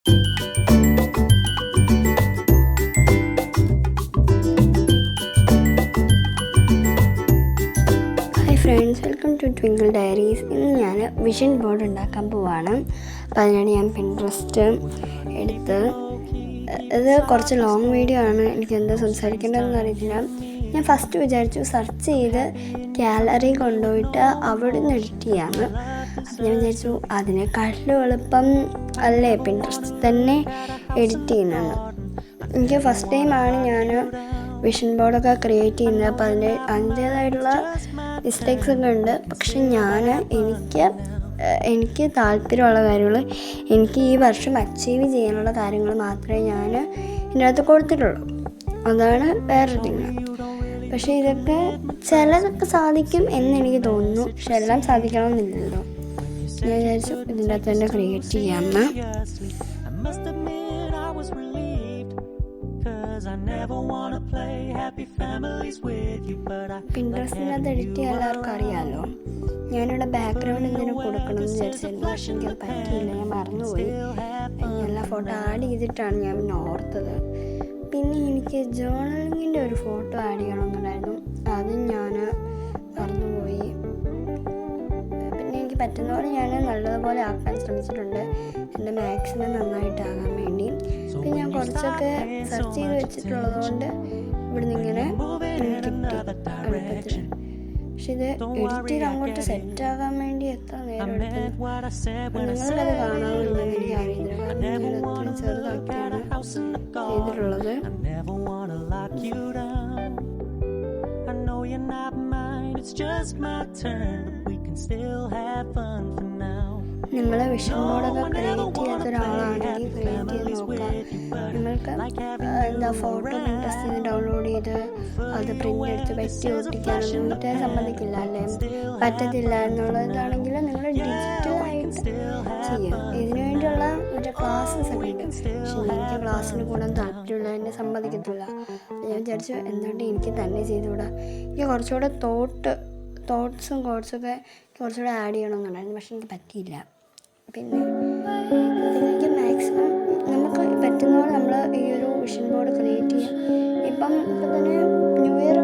Hi friends, welcome to Twinkle Diaries. ഇന്ന് ഞാൻ vision board ഉണ്ടാക്കാൻ പോവാണ്. അപ്പോൾ അതിനാണ് ഞാൻ പിൻട്രസ്റ്റ് എടുത്ത്. ഇത് കുറച്ച് ലോങ് വീഡിയോ ആണ്, എനിക്ക് എന്താ സംസാരിക്കേണ്ടതെന്ന് അറിയില്ല. ഞാൻ ഫസ്റ്റ് വിചാരിച്ചു സെർച്ച് ചെയ്ത് ഗാലറി കൊണ്ടുപോയിട്ട് അവിടെ നിന്ന് എഡിറ്റ് ചെയ്യാമെന്ന്. അപ്പം ഞാൻ വിചാരിച്ചു അതിനെക്കാട്ടിലും എളുപ്പം അല്ലേ പിൻട്രസ്റ്റ് തന്നെ എഡിറ്റ് ചെയ്യുന്നതെന്ന്. എനിക്ക് ഫസ്റ്റ് ടൈമാണ് ഞാൻ വിഷൻ ബോർഡൊക്കെ ക്രിയേറ്റ് ചെയ്യുന്നത്. അപ്പോൾ അതിൻ്റേതായിട്ടുള്ള മിസ്റ്റേക്സ് ഒക്കെ ഉണ്ട്. പക്ഷെ എനിക്ക് താല്പര്യമുള്ള കാര്യങ്ങൾ, എനിക്ക് ഈ വർഷം അച്ചീവ് ചെയ്യാനുള്ള കാര്യങ്ങൾ മാത്രമേ ഞാൻ ഇതിനകത്ത് കൊടുത്തിട്ടുള്ളൂ. അതാണ് വേറൊരു തിങ്. പക്ഷേ ഇതൊക്കെ ചിലതൊക്കെ സാധിക്കും എന്നെനിക്ക് തോന്നുന്നു. പക്ഷെ എല്ലാം സാധിക്കണമെന്നില്ലല്ലോ. ഞാൻ വിചാരിച്ചു ഇതിൻ്റെ അകത്ത് തന്നെ ക്രിയേറ്റ് ചെയ്യാമെന്ന്. പിൻട്രസ്റ്റിനകത്ത് എഡിറ്റ് ചെയ്യാൻ എല്ലാവർക്കും അറിയാമല്ലോ. ഞാനിവിടെ ബാക്ക്ഗ്രൗണ്ട് എന്തെങ്കിലും കൊടുക്കണം എന്ന് വിചാരിച്ചായിരുന്നു. പക്ഷെ എനിക്കത് പറ്റിയില്ല, ഞാൻ മറന്നുപോയി. എല്ലാ ഫോട്ടോ ആഡ് ചെയ്തിട്ടാണ് ഞാൻ പിന്നെ ഓർത്തത്. പിന്നെ എനിക്ക് ജേർണലിങ്ങിൻ്റെ ഒരു ഫോട്ടോ ആഡ് ചെയ്യണമെന്നുണ്ടായിരുന്നു, അതും ഞാൻ മറന്നുപോയി. പിന്നെ എനിക്ക് പറ്റുന്ന പോലെ ഞാൻ നല്ലതുപോലെ ആക്കാൻ ശ്രമിച്ചിട്ടുണ്ട്, എൻ്റെ മാക്സിമം നന്നായിട്ടാകാൻ വേണ്ടി. പിന്നെ ഞാൻ കുറച്ചൊക്കെ സെർച്ച് ചെയ്ത് വെച്ചിട്ടുള്ളത് കൊണ്ട് ഇവിടുന്ന് ഇങ്ങനെ കിട്ടി എളുപ്പത്തിൽ. പക്ഷെ ഇത് എഡിറ്റ് ചെയ്ത് അങ്ങോട്ട് സെറ്റാകാൻ വേണ്ടി എത്ര നേരം എടുത്തത് നിങ്ങൾക്കത് കാണാമെന്ന് എനിക്ക് അറിയില്ല. കാരണം ഞാൻ അത്രയും ചെറുതാക്കിയാണ് ചെയ്തിട്ടുള്ളത്. നിങ്ങൾ വിഷൻ ബോർഡൊക്കെ ക്രിയേറ്റ് ചെയ്യാത്ത ഒരാളാണെങ്കിൽ ക്രിയേറ്റ് ചെയ്ത് നോക്കാം. നിങ്ങൾക്ക് ഫോട്ടോ പിൻട്രസ്റ്റ് ചെയ്ത് ഡൗൺലോഡ് ചെയ്ത് അത് പ്രിൻ്റ് എടുത്ത് പറ്റി ഒട്ടിക്കാനൊന്നും വീട്ടുകാർ സമ്മതിക്കില്ല അല്ലേ, പറ്റത്തില്ല എന്നുള്ളതാണെങ്കിൽ നിങ്ങൾ ഡിജിറ്റലായിട്ട് ചെയ്യും. ഇതിനു വേണ്ടിയുള്ള മറ്റേ ക്ലാസ്സസ് ഒക്കെ ഉണ്ട്. പക്ഷെ എനിക്ക് ക്ലാസ്സിന് കൂടാൻ താല്പര്യമില്ല, എന്നെ സമ്മതിക്കത്തില്ല. ഞാൻ വിചാരിച്ചു എന്തുകൊണ്ട് എനിക്ക് തന്നെ ചെയ്തുകൂടാ. എനിക്ക് കുറച്ചുകൂടെ തോട്ട്സും കോഡ്സൊക്കെ കുറച്ചുകൂടെ ആഡ് ചെയ്യണമെന്നുണ്ടായിരുന്നു. പക്ഷെ എനിക്ക് പറ്റിയില്ല. പിന്നെ എനിക്ക് മാക്സിമം നമുക്ക് പറ്റുന്ന പോലെ നമ്മൾ ഈ ഒരു വിഷൻ ബോർഡ് ക്രിയേറ്റ് ചെയ്യാം. ഇപ്പം തന്നെ ന്യൂ ഇയർ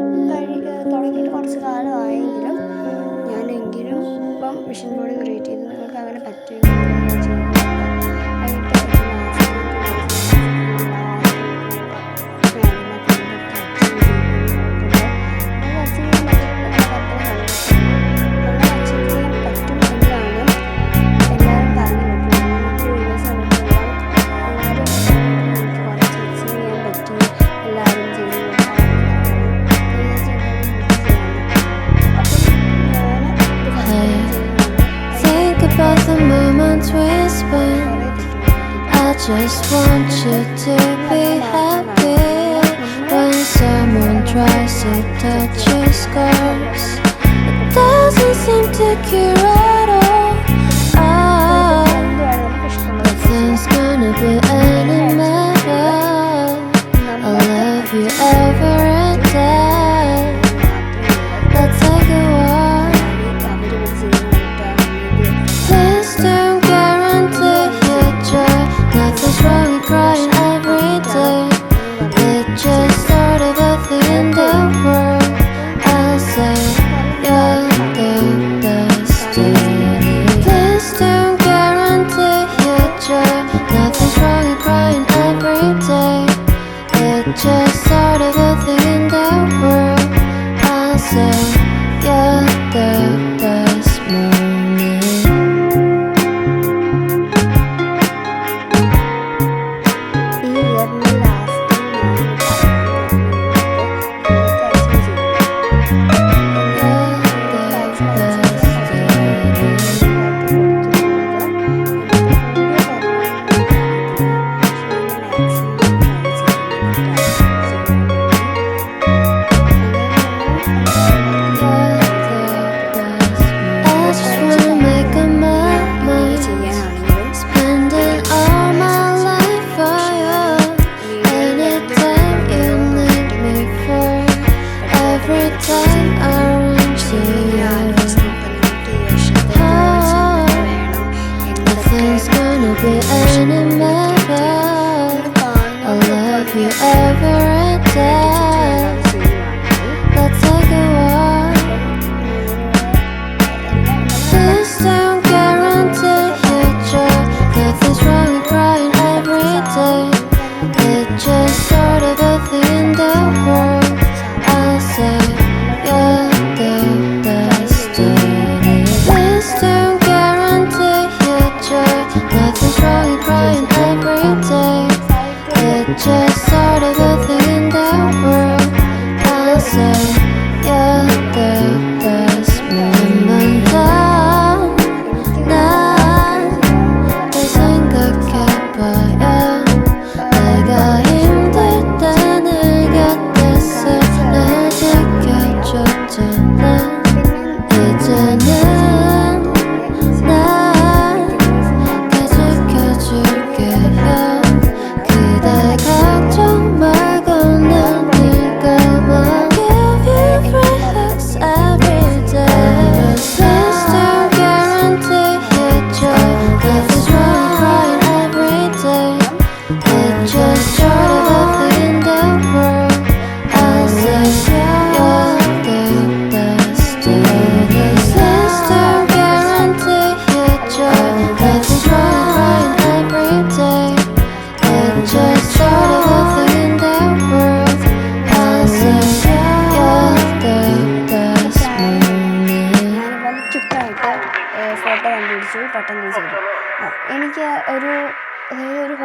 തുടങ്ങിയിട്ട് കുറച്ച് കാലമായെങ്കിലും ഞാനെങ്കിലും ഇപ്പം വിഷൻ ബോർഡ് ക്രിയേറ്റ് ചെയ്ത് നിങ്ങൾക്ക് അങ്ങനെ പറ്റുമെങ്കിൽ just want you to be happy. When someone tries to touch your scars, it doesn't seem to cure at all. Nothing's gonna be any better. I'll love you every day. Let's take a walk. Please don't guarantee your joy. Nothing's wrong with crying every day. It just started a thing in the world. I'll say you're the destiny. Please don't guarantee your joy. Nothing's wrong with crying every day. It just started a thing in the world. I'll say you're the best moment.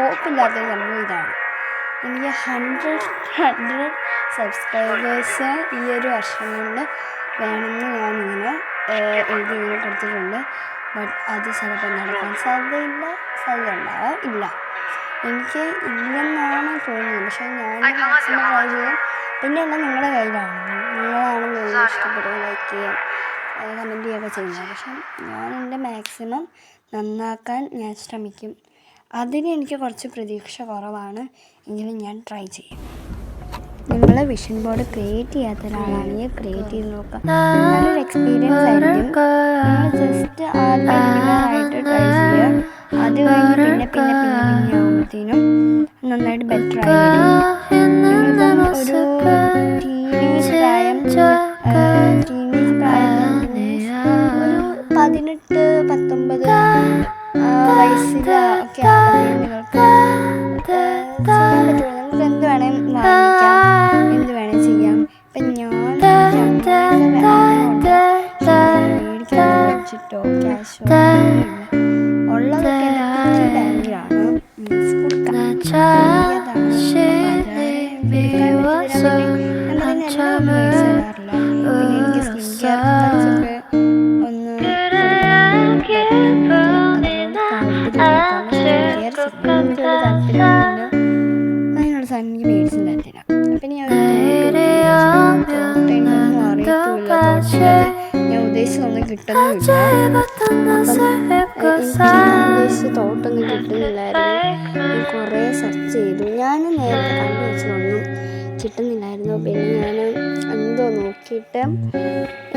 ഹോപ്പില്ലാത്തൊരു സംഭവം ഇതാണ്. എനിക്ക് 100 subscribers ഈ ഒരു വർഷം കൊണ്ട് വേണമെന്ന് ഞാനിങ്ങനെ എഴുതി ഇങ്ങനെ കൊടുത്തിട്ടുണ്ട്. ബട്ട് അത് ചിലപ്പോൾ നടക്കാൻ സാധ്യത ഉണ്ടാവില്ല. എനിക്ക് ഇല്ലെന്നാണ് തോന്നുന്നത്. പക്ഷേ ഞാൻ മാക്സിമം ട്രൈ ചെയ്യും. പിന്നെ എല്ലാം നിങ്ങളുടെ കയ്യിലാണ്. നിങ്ങളാണ് വീഡിയോ ഇഷ്ടപ്പെടുക, ലൈക്ക് ചെയ്യുക, കമൻറ്റ് ചെയ്യുകയൊക്കെ ചെയ്യുന്നത്. പക്ഷെ ഞാൻ എൻ്റെ മാക്സിമം നന്നാക്കാൻ ഞാൻ ശ്രമിക്കും. അതിന് എനിക്ക് കുറച്ച് പ്രതീക്ഷ കുറവാണ്, എങ്കിലും ഞാൻ ട്രൈ ചെയ്യും. നിങ്ങൾ വിഷൻ ബോർഡ് ക്രിയേറ്റ് ചെയ്യാത്ത ഒരാളാണെങ്കിൽ ക്രിയേറ്റ് ചെയ്ത് നോക്കാം. നല്ലൊരു എക്സ്പീരിയൻസ് ആയിരിക്കും. നിങ്ങൾ ജസ്റ്റ് ആദ്യമായിട്ട് ട്രൈ ചെയ്യുക. അത് കഴിഞ്ഞ് പിന്നെ ആകുമ്പോഴത്തേനും നന്നായിട്ട് ബെറ്റർ ആയിരിക്കും. ഒരു ടീനേജ് പ്രായം ഒരു 18-19 വയസ്സിലൊക്കെ നിങ്ങൾക്ക് ചെയ്യാൻ പറ്റുള്ളൂ. നിങ്ങൾക്ക് എന്ത് വേണേലും വാങ്ങിക്കാം, എന്ത് വേണേൽ ചെയ്യാം. ഇപ്പം മേടിക്കാൻ ബഡ്ജറ്റോ ക്യാഷോ ഉള്ളതൊക്കെ ബാങ്കിലാണ് അതിനോട് സാധനം എനിക്ക് മേടിച്ചും തരത്തില്ല. പിന്നെ ഞാൻ ഉദ്ദേശിച്ചൊന്നും കിട്ടുന്നുമില്ല. ഉദ്ദേശിച്ച തോട്ടൊന്നും കിട്ടുന്നില്ലായിരുന്നു. കുറേ സെർച്ച് ചെയ്തു. ഞാൻ നേരത്തെ കണ്ടുവെച്ചതൊന്നും കിട്ടുന്നില്ലായിരുന്നു. പിന്നെ ഞാൻ എന്തോ നോക്കിയിട്ട്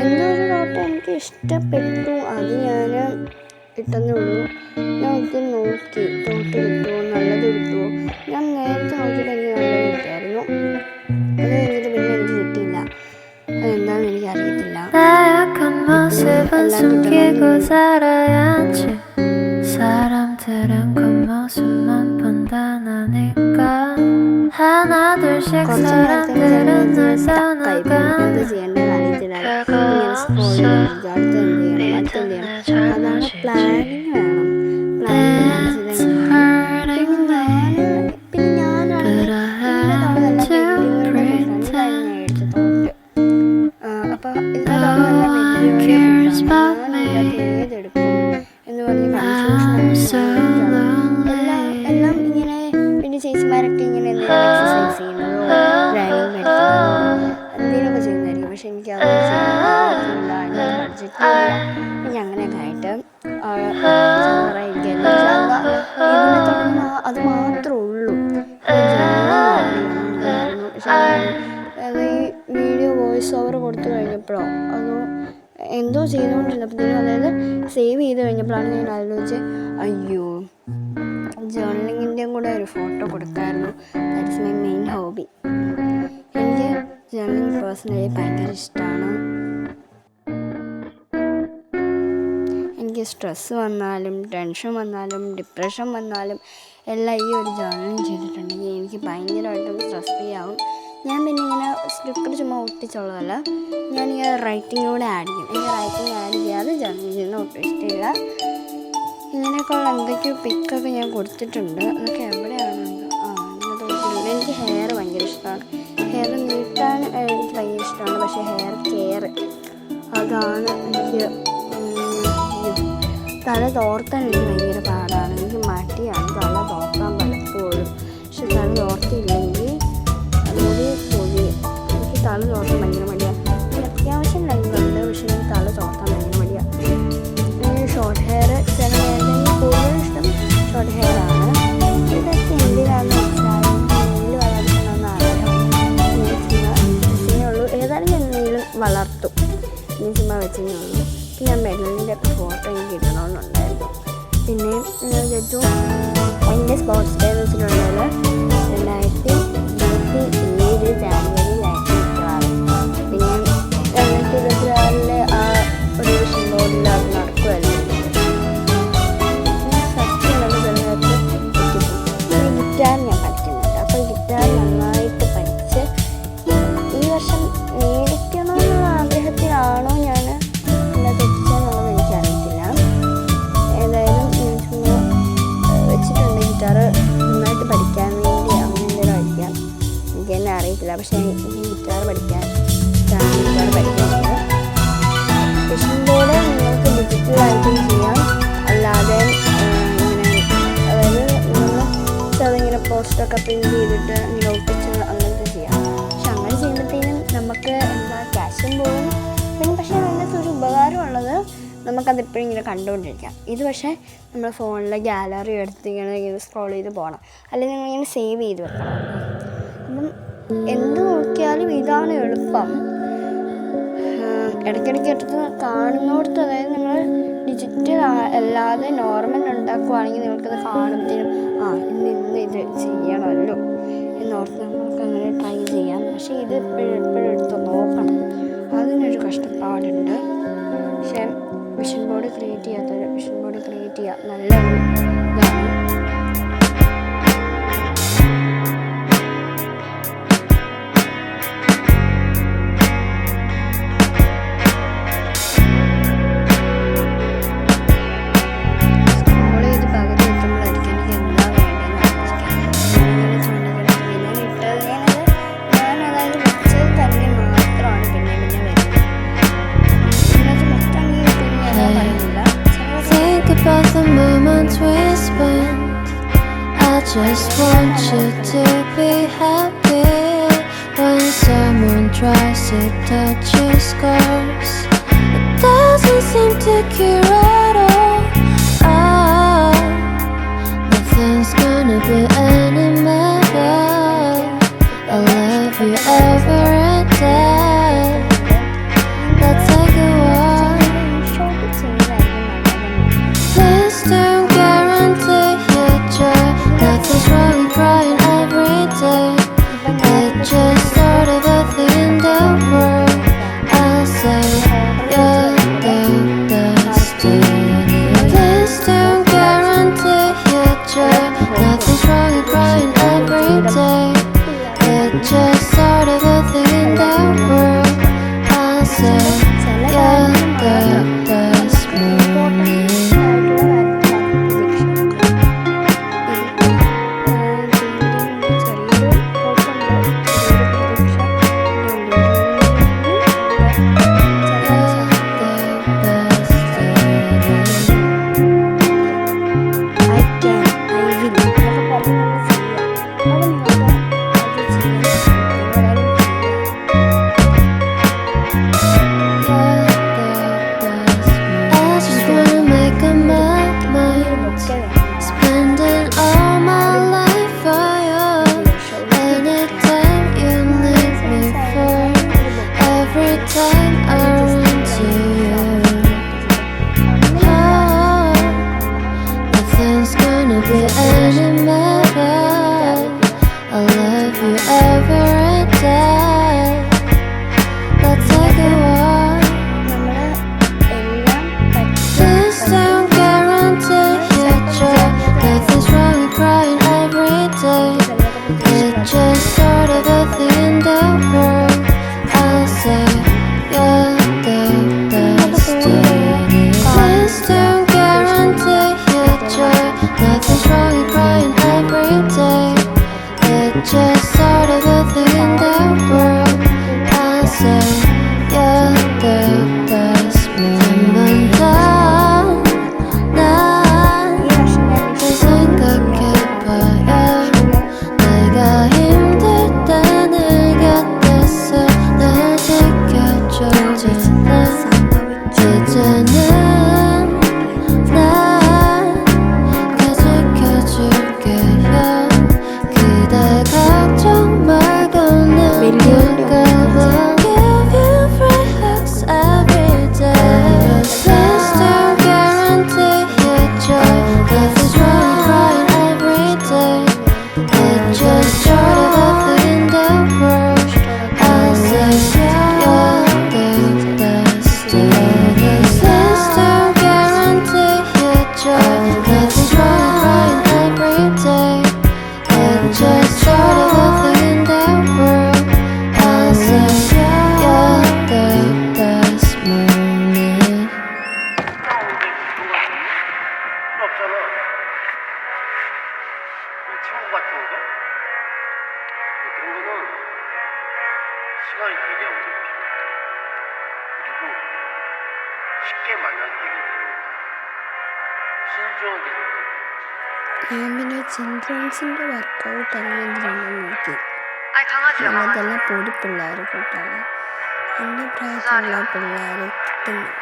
എന്തോ ഒരു തോട്ടം എനിക്ക് ഇഷ്ടപ്പെട്ടു. അത് ഞാൻ കിട്ടുന്നേ ഉള്ളൂ. ഞാൻ ഒത്തിരി നോക്കി തോട്ട് കിട്ടുമോ, നല്ലത് കിട്ടുമോ. ഞാൻ നേരത്തെ നോക്കിയിട്ട് എനിക്ക് നല്ലത് കിട്ടിയായിരുന്നു. അത് കഴിഞ്ഞിട്ട് പിന്നെ എനിക്ക് കിട്ടിയില്ല. അതെന്താണെന്ന് എനിക്കറിയത്തില്ല. എന്ത് ചെയ്യേണ്ടതെന്ന് അറിയത്തില്ല. അതാണ് പ്ലാനിങ് വേണം. ഏതെടുക്കും എന്ന് പറഞ്ഞ് എല്ലാം ഇങ്ങനെ. പിന്നെ ചേച്ചിമാരൊക്കെ ഇങ്ങനെ എന്തെങ്കിലും എക്സസൈസ് ചെയ്യുന്നതോ ഡ്രൈവിംഗ് പഠിക്കുന്നതോ എന്തെങ്കിലുമൊക്കെ ചെയ്യുന്നതായിരിക്കും. പക്ഷെ എനിക്ക് അത് ചെയ്യാൻ ബഡ്ജറ്റ് പിന്നെ അങ്ങനെയൊക്കെ ആയിട്ട് ഇതിനെ തുടങ്ങുന്ന അത് മാത്രമേ ഉള്ളൂ. പക്ഷേ അത് ഈ വീഡിയോ വോയിസ് ഓവർ കൊടുത്തു കഴിഞ്ഞപ്പോഴോ അതോ എന്തോ ചെയ്തുകൊണ്ടിരുന്നപ്പോഴത്തേനും, അതായത് സേവ് ചെയ്ത് കഴിഞ്ഞപ്പോഴാണ് ഞാൻ ആലോചിച്ച് അയ്യോ ജേർണലിങ്ങിൻ്റെയും കൂടെ ഒരു ഫോട്ടോ കൊടുക്കാമായിരുന്നു. That's my main hobby. എനിക്ക് ജേർണലിങ് പേഴ്സണലി ഭയങ്കര ഇഷ്ടമാണ്. എനിക്ക് സ്ട്രെസ്സ് വന്നാലും ടെൻഷൻ വന്നാലും ഡിപ്രഷൻ വന്നാലും എല്ലാം ഈ ഒരു ജേർണലിങ് ചെയ്തിട്ടുണ്ടെങ്കിൽ എനിക്ക് ഭയങ്കരമായിട്ടും സ്ട്രെസ് ഫ്രീ ആവും. ഞാൻ പിന്നെ ഇങ്ങനെ സ്റ്റിക്കർ ചുമ്മാ ഒട്ടിച്ചുള്ളതല്ല, ഞാനിങ്ങനെ റൈറ്റിങ്ങിലൂടെ ആഡ് ചെയ്യും. എനിക്ക് റൈറ്റിംഗ് ആഡ് ചെയ്യാതെ ജേർണലിങ് ചെയ്യുന്ന ഒട്ടും ഇഷ്ടമില്ല. ഇങ്ങനെയൊക്കെയുള്ള എന്തൊക്കെയോ പിക്കൊക്കെ ഞാൻ കൊടുത്തിട്ടുണ്ട്. അതൊക്കെ എവിടെയാണെന്ന് തോന്നുന്നില്ല. എനിക്ക് ഹെയർ ഭയങ്കര ഇഷ്ടമാണ്. ഹെയർ നീട്ടാൻ എനിക്ക് ഭയങ്കര ഇഷ്ടമാണ്. പക്ഷേ ഹെയർ കെയർ അതാണ് എനിക്ക്. തല തോർത്താൻ എനിക്ക് ഭയങ്കര പാടാണ്. എനിക്ക് മടിയാണ് തല തോർത്താൻ പലപ്പോഴും. പക്ഷെ തല തോർത്തില്ലെങ്കിൽ മുടി പൊഴിയും. എനിക്ക് തല തോർത്താൻ ഭയങ്കര മടിയാണ്. അത്യാവശ്യം ലൈനുണ്ട്, പക്ഷെ എനിക്ക് തല തോർത്താൻ ഭയങ്കര മടിയാണ്. എനിക്ക് ഷോർട്ട് ഹെയർ ചില നേരത്തെ കൂടുതൽ ഇഷ്ടം ഷോർട്ട് ഹെയർ ആണ്. ഇതൊക്കെ എന്തിനാണെന്ന് വെച്ചാൽ നെയിൽ വളർത്തണമെന്ന് ആഗ്രഹം ഉള്ളൂ. ഏതായാലും ഞാൻ നെയിൽ വളർത്തും. ഇനി ചുമ്മാ വെച്ചേ ഉള്ളൂ. പിന്നെ ഞാൻ മെഡലിൻ്റെ ഫോട്ടോ എനിക്ക് ഇടണമെന്നുണ്ടായിരുന്നു. പിന്നെ ഞാൻ വിചാരിച്ചു എൻ്റെ സ്പോർട്സ് ഡേ എന്ന് വെച്ചിട്ടുണ്ടെങ്കിൽ 2027 ജാനുവരിയിലായിരുന്നു മിക്കവാറും. പിന്നെ 2026 ആ ഒരു വിഷൻ ബോർഡിൽ അത് നടക്കുമായിരുന്നു. സത്യം നല്ല ചെറുതായിട്ട് ഗിറ്റാർ ഞാൻ പഠിക്കുന്നുണ്ട്. അപ്പോൾ ഗിറ്റാർ നന്നായിട്ട് പഠിച്ച് ഈ വർഷം മേടിക്കണമെന്നുള്ള ആഗ്രഹത്തിലാണോ ഞാൻ എന്താ തെറ്റിച്ചെന്നുള്ളത് എനിക്കറിയത്തില്ല. ഏതായാലും ഞാൻ ചുമ്മാ വെച്ചിട്ടുണ്ട് ഗിറ്റാർ. പാട്ട് പഠിക്കാൻ വേണ്ടി അങ്ങനെ എന്തെങ്കിലും ആയിരിക്കാം, എനിക്ക് തന്നെ അറിയത്തില്ല. പക്ഷേ ഈ ഗിറ്റാർ പഠിക്കാൻ ഗിറ്റാർ പഠിക്കുന്നുണ്ട്. വിഷൻ ബോർഡ് നിങ്ങൾക്ക് ഡിജിറ്റലായിട്ടും ചെയ്യാം, അല്ലാതെ ഇങ്ങനെ അതായത് അതിങ്ങനെ പോസ്റ്ററൊക്കെ പ്രിൻറ്റ് ചെയ്തിട്ട് ഇങ്ങനെ ഒട്ടിച്ച് അങ്ങനത്തെ ചെയ്യാം. പക്ഷെ അങ്ങനെ ചെയ്യുമ്പോഴത്തേനും നമുക്ക് എന്താ ക്യാഷും പോകും. പിന്നെ പക്ഷേ അതിനകത്ത് ഒരു ഉപകാരമുള്ളത് നമുക്കതെപ്പോഴും ഇങ്ങനെ കണ്ടുകൊണ്ടിരിക്കാം. ഇത് പക്ഷേ നമ്മൾ ഫോണിലെ ഗാലറി എടുത്ത് ഇങ്ങനെ സ്ക്രോൾ ചെയ്ത് പോകണം, അല്ലെങ്കിൽ നമ്മളിങ്ങനെ സേവ് ചെയ്ത് വെക്കണം. അപ്പം എന്ത് നോക്കിയാലും ഇതാണ് എളുപ്പം. ഇടയ്ക്കിടയ്ക്ക് എടുത്ത് കാണുന്നിടത്ത്, അതായത് നിങ്ങൾ ഡിജിറ്റൽ അല്ലാതെ നോർമൽ ഉണ്ടാക്കുവാണെങ്കിൽ നിങ്ങൾക്കത് കാണുമ്പോഴത്തേനും ഇന്ന് ഇത് ചെയ്യണമല്ലോ എന്നോർത്ത് നമുക്ക് അങ്ങനെ ട്രൈ ചെയ്യാം. പക്ഷേ ഇത് എപ്പോഴും എടുത്ത് നോക്കണം, അതിനൊരു കഷ്ടപ്പാടുണ്ട്. പക്ഷേ വിഷൻ ബോർഡ് ക്രിയേറ്റ് ചെയ്യുക നല്ലൊരു ഇതാണ്. About the moments we spent, I just want you to be happy. When someone tries to touch your scars, it doesn't seem to cure at all. Nothing's gonna be any better. I love you ever and day. Let's take a walk. Please don't guarantee your joy. Nothing's wrong with crying every day. It's just sort of a thing in the world. I'll say you're the destiny. Please don't guarantee your joy. Nothing's wrong with crying every day. It's just sort of a thing in the world. I'll say you're the best morning. 건가? 근데 그런 거는 시간이 되게 오래 필요해. 그리고 쉽게 만난 해결되는 거야. 신중하게 생각해. ഞാൻ പിന്നെ ചിൽഡ്രൻസിൻ്റെ workout അങ്ങനെ എന്തെങ്കിലും നോക്കി. അതെല്ലാം പൊടി പിള്ളേർ കൂട്ടാണ്. എൻ്റെ പ്രായത്തിലുള്ള പിള്ളേർ കിട്ടുന്നില്ല.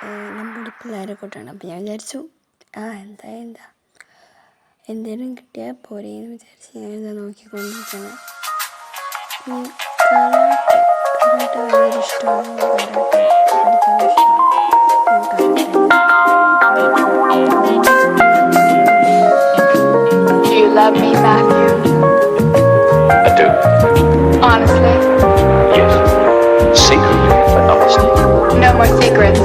എല്ലാം പൊടി പിള്ളേരെ കൂട്ടാണ്. അപ്പം ഞാൻ വിചാരിച്ചു എന്താ എന്തേലും കിട്ടിയാൽ പോരേന്ന് വിചാരിച്ച് ഞാനിതാ നോക്കിക്കൊണ്ടിരിക്കുന്നത്. കരാട്ടെ ഭയങ്കര ഇഷ്ടമാണ്. കരാട്ടെ പഠിക്കാൻ ഇഷ്ടമാണ്. Do you love me, Matthew? I do. Honestly? Yes. Secretly, but honestly. No more secrets.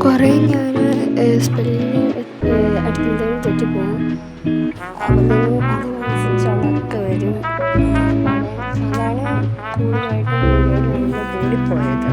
കുറേ ഞാൻ സ്പെല്ലിങ് അടുത്തെന്തെങ്കിലും തെറ്റിപ്പോകും. അതിനനുസരിച്ച് അതൊക്കെ വരും. അതാണ് കൂടുതലായിട്ടും കൂടിപ്പോയത്.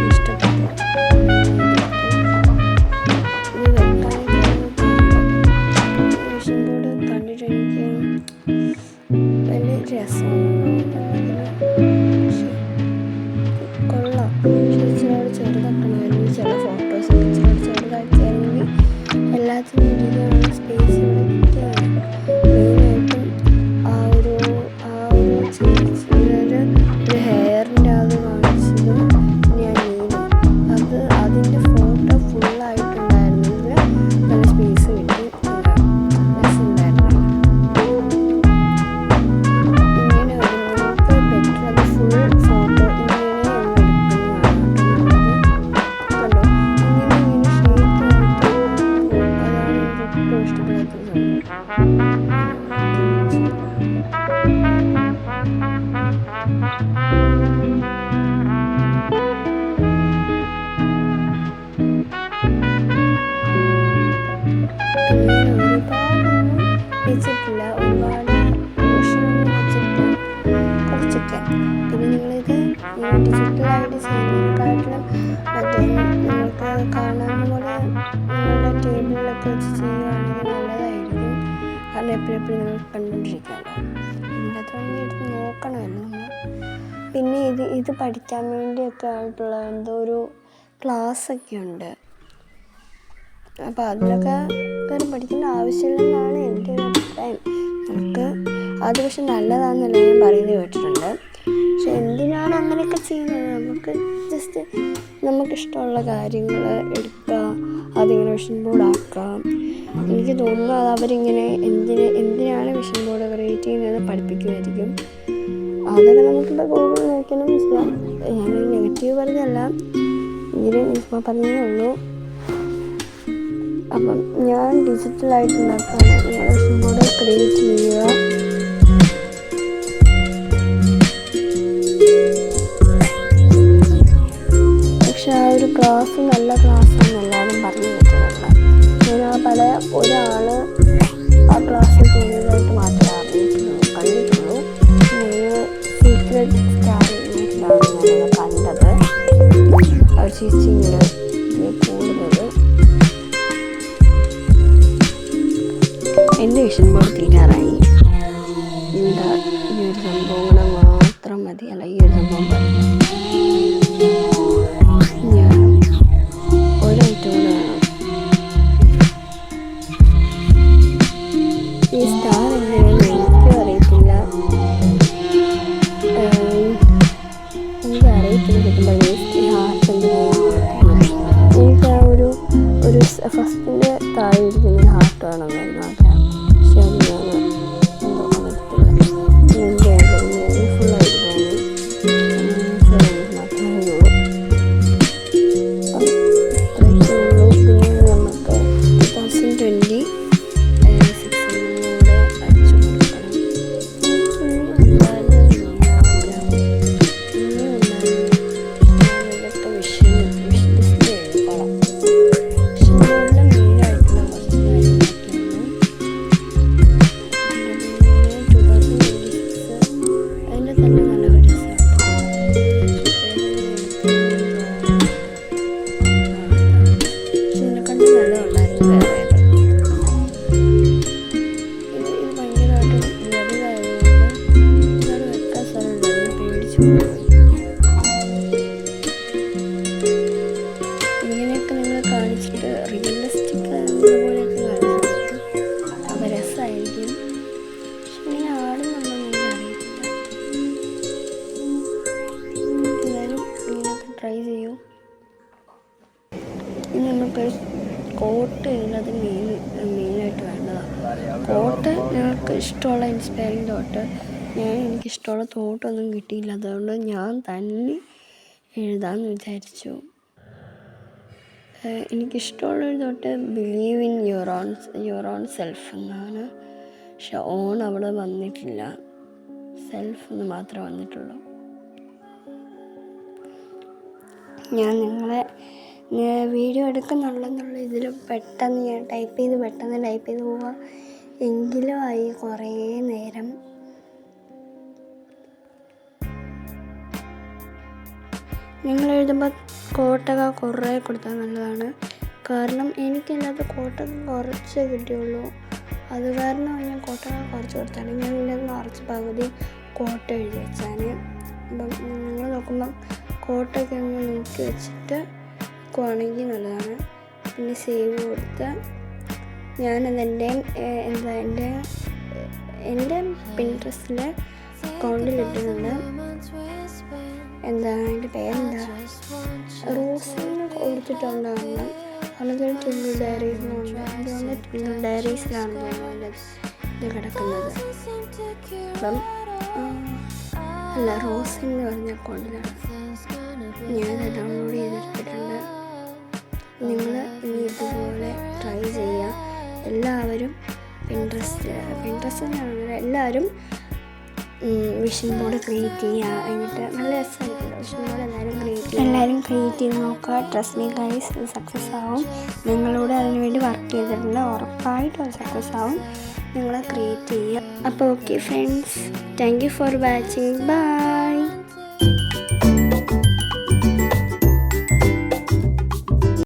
ഇഷ്ടപ്പെട്ടു. ഇത് വെക്കാൻ വെച്ചിട്ടില്ല, ഒരുപാട് പോർഷനൊന്നും വെച്ചിട്ട് കുറച്ചൊക്കെ. പിന്നെ നിങ്ങളിത് ഡിജിറ്റലായിട്ട് ചെയ്യുന്നതിനെക്കാട്ടിലും മറ്റേ നിങ്ങൾക്ക് കാണാവുന്ന പോലെ നിങ്ങളുടെ ടേബിളിലൊക്കെ വെച്ച് ചെയ്യുകയാണെങ്കിൽ നല്ലതായിരിക്കും. കാരണം എപ്പോഴെപ്പോഴും നിങ്ങൾ കണ്ടുകൊണ്ടിരിക്കാമല്ലോ. ഇതിനകത്താണെങ്കിൽ എടുത്ത് നോക്കണമല്ലോ നമ്മൾ. പിന്നെ ഇത് പഠിക്കാൻ വേണ്ടിയൊക്കെ ആയിട്ടുള്ള എന്തോ ഒരു ക്ലാസ്സൊക്കെ ഉണ്ട്. അപ്പോൾ അതിലൊക്കെ കയറി പഠിക്കേണ്ട ആവശ്യമില്ലെന്നാണ് എൻ്റെ ഒരു അഭിപ്രായം. നമുക്ക് അത് പക്ഷെ നല്ലതാണെന്നല്ല ഞാൻ പറയുന്നത് കേട്ടിട്ടുണ്ട്. പക്ഷെ എന്തിനാണ് അങ്ങനെയൊക്കെ ചെയ്യുന്നത്? നമുക്ക് ജസ്റ്റ് നമുക്കിഷ്ടമുള്ള കാര്യങ്ങൾ എടുക്കുക, അതിങ്ങനെ വിഷൻ ബോർഡാക്കാം. എനിക്ക് തോന്നുന്നു അത് അവരിങ്ങനെ എന്തിനാണ് വിഷൻ ബോർഡ് ക്രിയേറ്റ് ചെയ്യുന്നത് പഠിപ്പിക്കുമായിരിക്കും. അതൊക്കെ നമുക്കിപ്പോൾ ഗൂഗിൾ നോക്കിയാലും മനസ്സിലാവും. ഞാനൊരു നെഗറ്റീവ് പറഞ്ഞല്ല, എങ്കിലും ഇപ്പോൾ പറഞ്ഞതേ ഉള്ളൂ. അപ്പം ഞാൻ ഡിജിറ്റലായിട്ട് ഉണ്ടാക്കുകയാണ്. നിങ്ങളുടെ വിഷൻ ബോർഡ് ക്രിയേറ്റ് ചെയ്യുക. പക്ഷെ ആ ഒരു ക്ലാസ് നല്ല ക്ലാസ്സാണെന്ന് എല്ലാവരും പറഞ്ഞു കേട്ടിട്ടുണ്ട്. ഞാൻ ഒരാൾ ആ ക്ലാസ്സിൽ കൂടുതലായിട്ട് മാത്രമേ കണ്ടിട്ടുള്ളൂ. സീക്രട്ട് സ്റ്റാർ യൂണിറ്റിലാണ് ഞാനത് കണ്ടത്. ആ ചേച്ചിയുടെ കൂടുതൽ എൻ്റെ വിഷൻ ബോർഡ് തീരാറായി. എന്താ ഈ ഒരു സംഭവം കൂടെ മാത്രം മതി. അല്ല, ഈ ഒരു സംഭവം പറഞ്ഞു ഞാൻ ഒരൈറ്റം കൂടെ വേണം. ഈ സ്റ്റാർ എങ്ങനെയാണെന്ന് എനിക്കും അറിയത്തില്ല. എനിക്കറിയത്തില്ല കിട്ടുമ്പോൾ ഈ ഹാർട്ട് എന്തിനാണ്. എനിക്ക് ആ ഒരു ഫസ്റ്റിൻ്റെ താഴെ ഇരിക്കുന്ന ഹാർട്ട് വേണമെന്നായിരുന്നു ആഗ്രഹം. പക്ഷെ അത് ഞാൻ എന്തോ അതെടുത്തില്ല. എൻ്റെ ഫുള്ളായിട്ട് തോന്നി. മാത്രമേ ഉള്ളൂ. ഇത്രയൊക്കെ ഉള്ളൂ. പിന്നെ നമുക്ക് 2026 കൂടെ അടിച്ചു കൊടുക്കണം. ഇതൊക്കെ വിഷൻ ലിസ്റ്റ് എഴുതണം. ഇങ്ങനെയൊക്കെ നിങ്ങൾ കാണിച്ചിട്ട് റിയലിസ്റ്റിക് പോലെയൊക്കെ കാണിച്ചിട്ട് അത് രസമായിരിക്കും. പക്ഷെ ഇങ്ങനെ ആടുന്നുണ്ടോ എന്ന് അറിയത്തില്ല. എന്തായാലും ഇങ്ങനെയൊക്കെ ട്രൈ ചെയ്യൂ. ഇനി നമുക്കൊരു കോട്ട് ഇതിനകത്ത് മെയിനായിട്ട് വേണ്ടതാണ്. കോട്ട് നിങ്ങൾക്ക് ഇഷ്ടമുള്ള ഇൻസ്പയറിങ് തോട്ട്. എനിക്കിഷ്ടമുള്ള തോട്ടൊന്നും കിട്ടിയില്ല, അതുകൊണ്ട് ഞാൻ തന്നെ എഴുതാമെന്ന് വിചാരിച്ചു. എനിക്കിഷ്ടമുള്ളൊരു thought believe in your own self എന്നാണ്. പക്ഷെ ഓൺ അവിടെ വന്നിട്ടില്ല, സെൽഫ് എന്ന് മാത്രമേ വന്നിട്ടുള്ളൂ. ഞാൻ നിങ്ങളെ വീഡിയോ എടുക്കുന്നുള്ളെന്നുള്ള ഇതിൽ പെട്ടെന്ന് ഞാൻ ടൈപ്പ് ചെയ്ത് പോവാം. എങ്കിലും ആയി കുറേ നേരം. നിങ്ങൾ എഴുതുമ്പോൾ കോട്ടൊക്കെ കുറേ കൊടുത്താൽ നല്ലതാണ്. കാരണം എനിക്കില്ലാത്ത കോട്ടൊക്കെ കുറച്ചേ കിട്ടിയുള്ളൂ. അത് കാരണം ഞാൻ കോട്ടൊക്കെ കുറച്ച് കൊടുത്താണ്. ഞാൻ ഇതിനകത്ത് നിറച്ച് പകുതി കോട്ട എഴുതി വെച്ചാൽ. അപ്പം നിങ്ങൾ നോക്കുമ്പം കോട്ടൊക്കെ ഒന്ന് നോക്കി വെച്ചിട്ട് വെക്കുവാണെങ്കിൽ നല്ലതാണ്. പിന്നെ സേവ് കൊടുത്ത് ഞാനത് എൻ്റെ പിൻട്രസ്റ്റിലെ അക്കൗണ്ടിലിട്ടിട്ടുണ്ട്. അതിൻ്റെ പേരെന്താ, റോസിന് കൊടുത്തിട്ടുണ്ടാകുന്ന അതിൽ ടിൻഡർ ഡയറീസിലുണ്ട്. അതുകൊണ്ട് ടിൻഡർ ഡയറീസിലാണ് തോന്നുന്നത് ഇത് കിടക്കുന്നത്. അപ്പം അല്ല, റോസിന്ന് പറഞ്ഞ അക്കൗണ്ടിലാണ് ഞാനത് ഡൗൺലോഡ് ചെയ്തെടുത്തിട്ടുണ്ട്. നിങ്ങൾ ഇനി ഇതുപോലെ ട്രൈ ചെയ്യുക. എല്ലാവരും പിൻട്രസ്റ്റ് തന്നെയാണ്. എല്ലാവരും വിഷൻ ബോർഡ് ക്രിയേറ്റ് ചെയ്യുക. എന്നിട്ട് നല്ല രസമായിരിക്കും വിഷൻ ബോർഡ് എല്ലാവരും ക്രിയേറ്റ് ചെയ്ത് നോക്കുക. ട്രസ്റ്റ് മീ ഗൈസ്, ഇത് സക്സസ് ആവും. നിങ്ങളോട് അതിനുവേണ്ടി വർക്ക് ചെയ്തിട്ടുണ്ട്, ഉറപ്പായിട്ടും അത് സക്സസ് ആവും. നിങ്ങൾ ക്രിയേറ്റ് ചെയ്യുക. അപ്പോൾ okay friends, thank you for watching. By.